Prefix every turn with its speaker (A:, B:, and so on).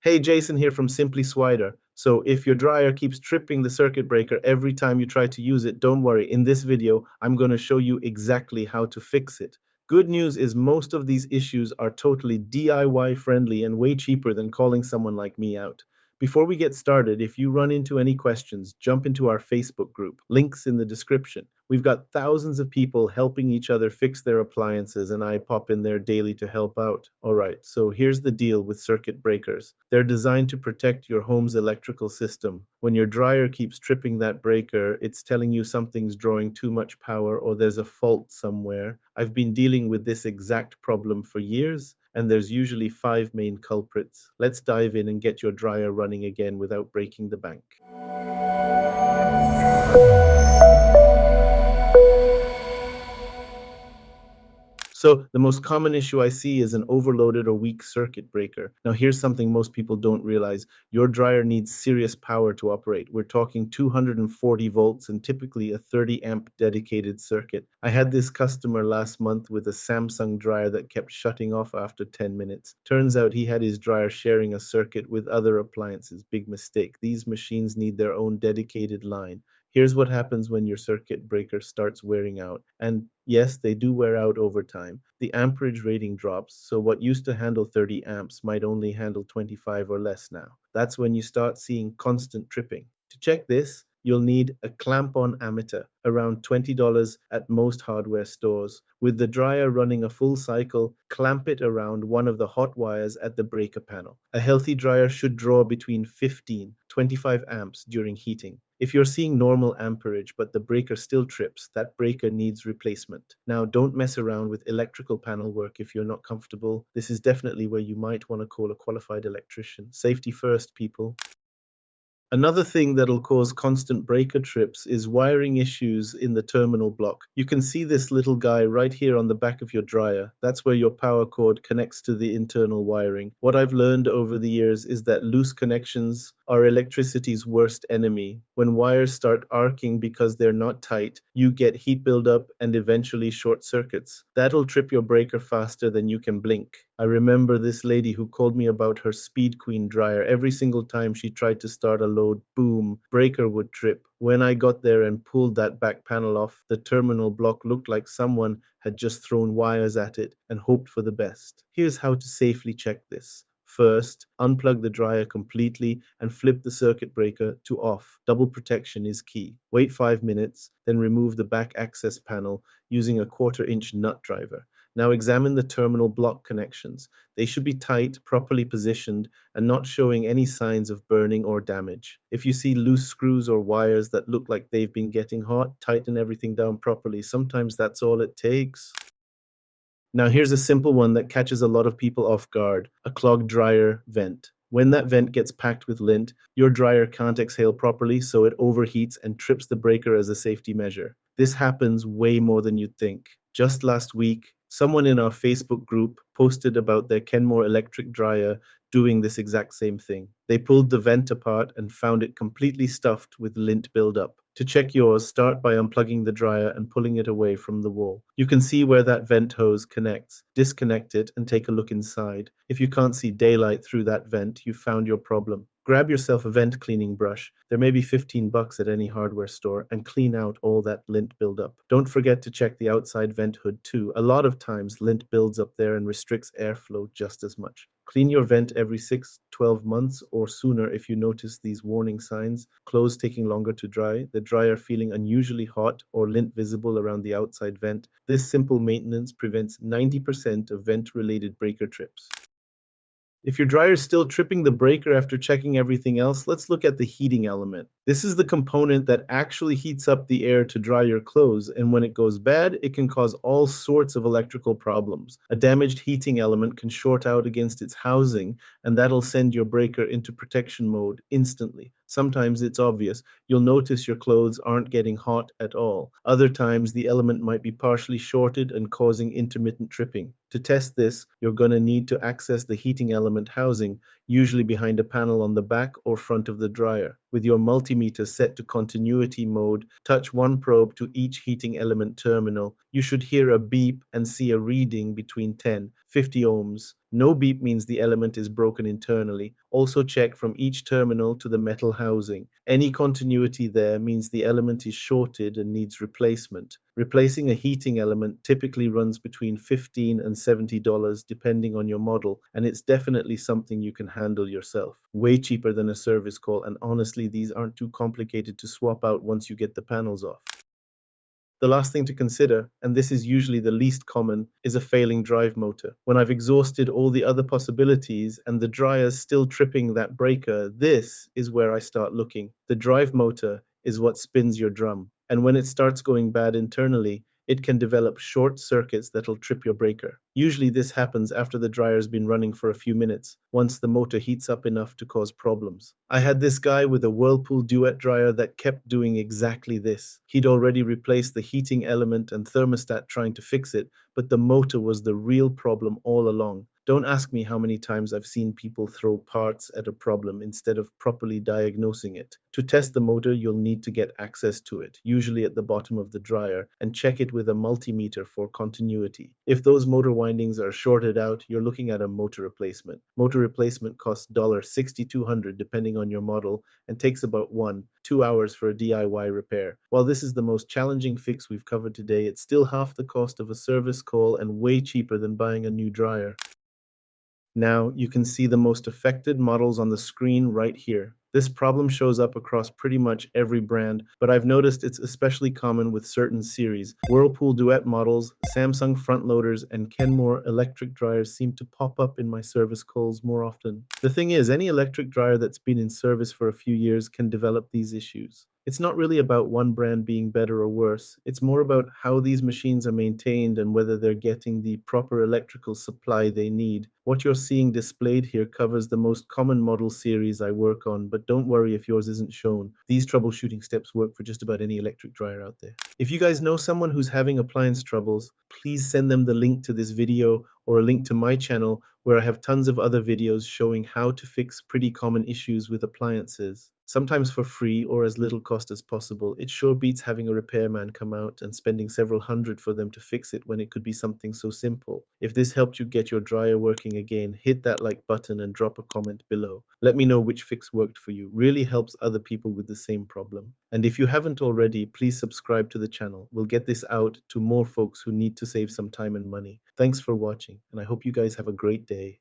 A: Hey, Jason here from Simply Swider. So if your dryer keeps tripping the circuit breaker every time you try to use it, don't worry. In this video, I'm going to show you exactly how to fix it. Good news is most of these issues are totally DIY friendly and way cheaper than calling someone like me out. Before we get started, if you run into any questions, jump into our Facebook group. Links in the description. We've got thousands of people helping each other fix their appliances, and I pop in there daily to help out. All right, so here's the deal with circuit breakers. They're designed to protect your home's electrical system. When your dryer keeps tripping that breaker, it's telling you something's drawing too much power or there's a fault somewhere. I've been dealing with this exact problem for years, and there's usually five main culprits. Let's dive in and get your dryer running again without breaking the bank. So the most common issue I see is an overloaded or weak circuit breaker. Now here's something most people don't realize. Your dryer needs serious power to operate. We're talking 240 volts and typically a 30 amp dedicated circuit. I had this customer last month with a Samsung dryer that kept shutting off after 10 minutes. Turns out he had his dryer sharing a circuit with other appliances. Big mistake. These machines need their own dedicated line. Here's what happens when your circuit breaker starts wearing out. And yes, they do wear out over time. The amperage rating drops, so what used to handle 30 amps might only handle 25 or less now. That's when you start seeing constant tripping. To check this, you'll need a clamp-on ammeter, around $20 at most hardware stores. With the dryer running a full cycle, clamp it around one of the hot wires at the breaker panel. A healthy dryer should draw between 15 25 amps during heating. If you're seeing normal amperage but the breaker still trips, that breaker needs replacement. Now, don't mess around with electrical panel work if you're not comfortable. This is definitely where you might want to call a qualified electrician. Safety first, people. Another thing that'll cause constant breaker trips is wiring issues in the terminal block. You can see this little guy right here on the back of your dryer. That's where your power cord connects to the internal wiring. What I've learned over the years is that loose connections are electricity's worst enemy. When wires start arcing because they're not tight, you get heat buildup and eventually short circuits. That'll trip your breaker faster than you can blink. I remember this lady who called me about her Speed Queen dryer. Every single time she tried to start a load, boom, breaker would trip. When I got there and pulled that back panel off, the terminal block looked like someone had just thrown wires at it and hoped for the best. Here's how to safely check this. First, unplug the dryer completely and flip the circuit breaker to off. Double protection is key. Wait 5 minutes, then remove the back access panel using a 1/4-inch nut driver. Now examine the terminal block connections. They should be tight, properly positioned, and not showing any signs of burning or damage. If you see loose screws or wires that look like they've been getting hot, tighten everything down properly. Sometimes that's all it takes. Now here's a simple one that catches a lot of people off guard: a clogged dryer vent. When that vent gets packed with lint, your dryer can't exhale properly, so it overheats and trips the breaker as a safety measure. This happens way more than you'd think. Just last week, someone in our Facebook group posted about their Kenmore electric dryer doing this exact same thing. They pulled the vent apart and found it completely stuffed with lint buildup. To check yours, start by unplugging the dryer and pulling it away from the wall. You can see where that vent hose connects. Disconnect it and take a look inside. If you can't see daylight through that vent, you've found your problem. Grab yourself a vent cleaning brush. There may be $15 at any hardware store, and clean out all that lint buildup. Don't forget to check the outside vent hood too. A lot of times lint builds up there and restricts airflow just as much. Clean your vent every 6, 12 months or sooner if you notice these warning signs: clothes taking longer to dry, the dryer feeling unusually hot, or lint visible around the outside vent. This simple maintenance prevents 90% of vent-related breaker trips. If your dryer is still tripping the breaker after checking everything else, let's look at the heating element. This is the component that actually heats up the air to dry your clothes, and when it goes bad, it can cause all sorts of electrical problems. A damaged heating element can short out against its housing, and that'll send your breaker into protection mode instantly. Sometimes it's obvious. You'll notice your clothes aren't getting hot at all. Other times, the element might be partially shorted and causing intermittent tripping. To test this, you're going to need to access the heating element housing usually behind a panel on the back or front of the dryer. With your multimeter set to continuity mode, touch one probe to each heating element terminal. You should hear a beep and see a reading between 10-50 ohms. No beep means the element is broken internally. Also check from each terminal to the metal housing. Any continuity there means the element is shorted and needs replacement. Replacing a heating element typically runs between $15 and $70 depending on your model, and it's definitely something you can handle yourself. Way cheaper than a service call, and honestly, these aren't too complicated to swap out once you get the panels off. The last thing to consider, and this is usually the least common, is a failing drive motor. When I've exhausted all the other possibilities and the dryer's still tripping that breaker, this is where I start looking. The drive motor is what spins your drum, and when it starts going bad internally, it can develop short circuits that'll trip your breaker. Usually this happens after the dryer's been running for a few minutes, once the motor heats up enough to cause problems. I had this guy with a Whirlpool duet dryer that kept doing exactly this. He'd already replaced the heating element and thermostat trying to fix it, but the motor was the real problem all along. Don't ask me how many times I've seen people throw parts at a problem instead of properly diagnosing it. To test the motor, you'll need to get access to it, usually at the bottom of the dryer, and check it with a multimeter for continuity. If those motor windings are shorted out, you're looking at a motor replacement. Motor replacement costs $6,200 depending on your model and takes about 1-2 hours for a DIY repair. While this is the most challenging fix we've covered today, it's still half the cost of a service call and way cheaper than buying a new dryer. Now you can see the most affected models on the screen right here. This problem shows up across pretty much every brand, but I've noticed it's especially common with certain series. Whirlpool Duet models, Samsung front loaders, and Kenmore electric dryers seem to pop up in my service calls more often. The thing is, any electric dryer that's been in service for a few years can develop these issues. It's not really about one brand being better or worse. It's more about how these machines are maintained and whether they're getting the proper electrical supply they need. What you're seeing displayed here covers the most common model series I work on, but don't worry if yours isn't shown. These troubleshooting steps work for just about any electric dryer out there. If you guys know someone who's having appliance troubles, please send them the link to this video or a link to my channel where I have tons of other videos showing how to fix pretty common issues with appliances. Sometimes for free or as little cost as possible. It sure beats having a repairman come out and spending several hundred for them to fix it when it could be something so simple. If this helped you get your dryer working again, hit that like button and drop a comment below. Let me know which fix worked for you. Really helps other people with the same problem. And if you haven't already, please subscribe to the channel. We'll get this out to more folks who need to save some time and money. Thanks for watching, and I hope you guys have a great day.